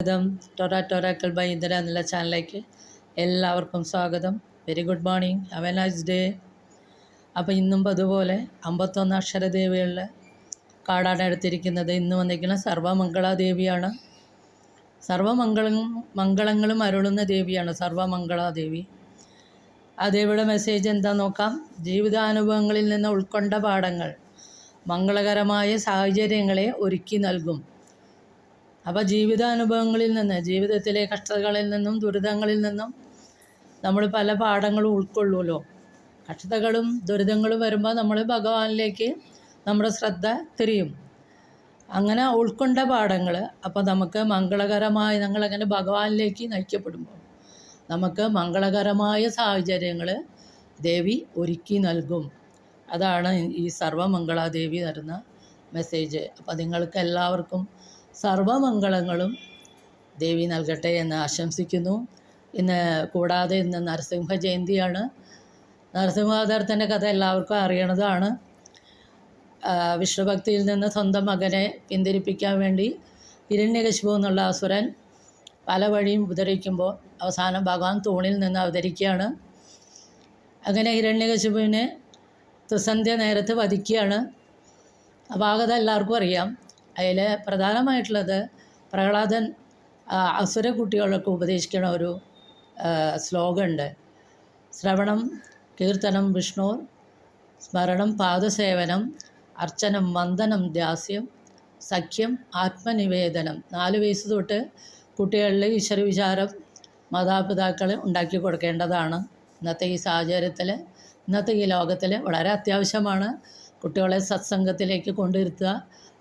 സ്വാഗതം. ടൊറാക്കൽ ബൈ ഇന്ദിര എന്നുള്ള ചാനലിലേക്ക് എല്ലാവർക്കും സ്വാഗതം. Very good morning, have A nice day. അപ്പോൾ ഇന്നും അതുപോലെ 51 അക്ഷരദേവിയുള്ള കാർഡാണ് എടുത്തിരിക്കുന്നത്. ഇന്ന് വന്നിരിക്കുന്ന സർവമംഗളാദേവിയാണ്. മംഗളങ്ങളും അരുളുന്ന ദേവിയാണ് സർവമംഗളാദേവി. ആ ദേവിയുടെ മെസ്സേജ് എന്താ നോക്കാം. ജീവിതാനുഭവങ്ങളിൽ നിന്ന് ഉൾക്കൊണ്ട പാഠങ്ങൾ മംഗളകരമായ സാഹചര്യങ്ങളെ ഒരുക്കി നൽകും. അപ്പോൾ ജീവിതാനുഭവങ്ങളിൽ നിന്ന്, ജീവിതത്തിലെ കഷ്ടതകളിൽ നിന്നും ദുരിതങ്ങളിൽ നിന്നും നമ്മൾ പല പാഠങ്ങളും ഉൾക്കൊള്ളുമല്ലോ. കഷ്ടതകളും ദുരിതങ്ങളും വരുമ്പോൾ നമ്മൾ ഭഗവാനിലേക്ക് നമ്മുടെ ശ്രദ്ധ തിരിയും. അങ്ങനെ ഉൾക്കൊണ്ട പാഠങ്ങൾ അപ്പോൾ നമുക്ക് മംഗളകരമായി ഞങ്ങളങ്ങനെ ഭഗവാനിലേക്ക് നയിക്കപ്പെടുമ്പോൾ നമുക്ക് മംഗളകരമായ സാഹചര്യങ്ങൾ ദേവി ഒരുക്കി നൽകും. അതാണ് ഈ സർവമംഗളാദേവി തരുന്ന മെസ്സേജ്. അപ്പോൾ നിങ്ങൾക്ക് എല്ലാവർക്കും സർവമംഗളങ്ങളും ദേവി നൽകട്ടെ എന്ന് ആശംസിക്കുന്നു. കൂടാതെ ഇന്ന് നരസിംഹ ജയന്തിയാണ്. നരസിംഹാവതാരത്തിൻ്റെ കഥ എല്ലാവർക്കും അറിയണതാണ്. വിഷ്ണുഭക്തിയിൽ നിന്ന് സ്വന്തം മകനെ പിന്തിരിപ്പിക്കാൻ വേണ്ടി ഹിരണ്യകശിപു എന്നുള്ള അസുരൻ പല വഴിയും ഉപദ്രവിക്കുമ്പോൾ അവസാനം ഭഗവാൻ തൂണിൽ നിന്ന് അവതരിക്കുകയാണ്. അങ്ങനെ ഹിരണ്യകശിപുവിനെ ത്രിസന്ധ്യ നേരത്ത് വധിക്കുകയാണ്. അപ്പോൾ ആ കഥ എല്ലാവർക്കും അറിയാം. അതിൽ പ്രധാനമായിട്ടുള്ളത് പ്രഹ്ലാദൻ അസുര കുട്ടികൾക്ക് ഉപദേശിക്കണ ഒരു ശ്ലോകമുണ്ട്. ശ്രവണം കീർത്തനം വിഷ്ണു, സ്മരണം പാദസേവനം, അർച്ചനം വന്ദനം ദാസ്യം, സഖ്യം ആത്മനിവേദനം. 4 വയസ്സ് തൊട്ട് കുട്ടികളിൽ ഈശ്വര വിചാരം മാതാപിതാക്കൾ ഉണ്ടാക്കി കൊടുക്കേണ്ടതാണ്. ഇന്നത്തെ ഈ സാഹചര്യത്തിൽ, ഇന്നത്തെ ഈ ലോകത്തിൽ വളരെ അത്യാവശ്യമാണ്. കുട്ടികളെ സത്സംഗത്തിലേക്ക് കൊണ്ടുവരുത്തുക.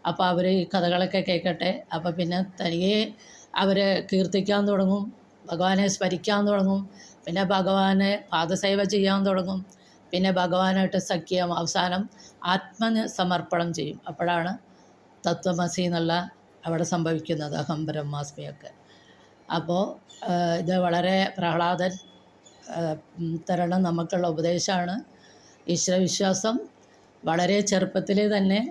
അപ്പോൾ അവർ ഈ കഥകളൊക്കെ കേൾക്കട്ടെ. അപ്പോൾ പിന്നെ തനിയെ അവർ കീർത്തിക്കാൻ തുടങ്ങും, ഭഗവാനെ സ്മരിക്കാൻ തുടങ്ങും, പിന്നെ ഭഗവാനെ പാദസേവ ചെയ്യാൻ തുടങ്ങും, പിന്നെ ഭഗവാനായിട്ട് സഖ്യം, അവസാനം ആത്മസമർപ്പണം ചെയ്യും. അപ്പോഴാണ് തത്വമസി എന്നുള്ള അവിടെ സംഭവിക്കുന്നത്, അഹം ബ്രഹ്മാസ്മിയൊക്കെ. അപ്പോൾ ഇത് വളരെ പ്രഹ്ലാദൻ തരണം നമുക്കുള്ള ഉപദേശമാണ്. ഈശ്വരവിശ്വാസം വളരെ ചെറുപ്പത്തിലെ തന്നെ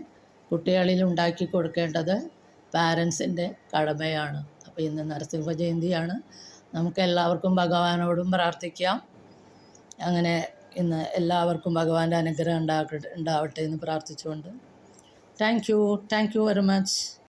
കുട്ടികളിൽ ഉണ്ടാക്കി കൊടുക്കേണ്ടത് പാരൻസിൻ്റെ കടമയാണ്. അപ്പോൾ ഇന്ന് നരസിംഹ ജയന്തിയാണ്. നമുക്ക് എല്ലാവർക്കും ഭഗവാനോടും പ്രാർത്ഥിക്കാം. അങ്ങനെ ഇന്ന് എല്ലാവർക്കും ഭഗവാന്റെ അനുഗ്രഹം ഉണ്ടാവട്ടെ എന്ന് പ്രാർത്ഥിച്ചുകൊണ്ട് താങ്ക് യു വെരി മച്ച്.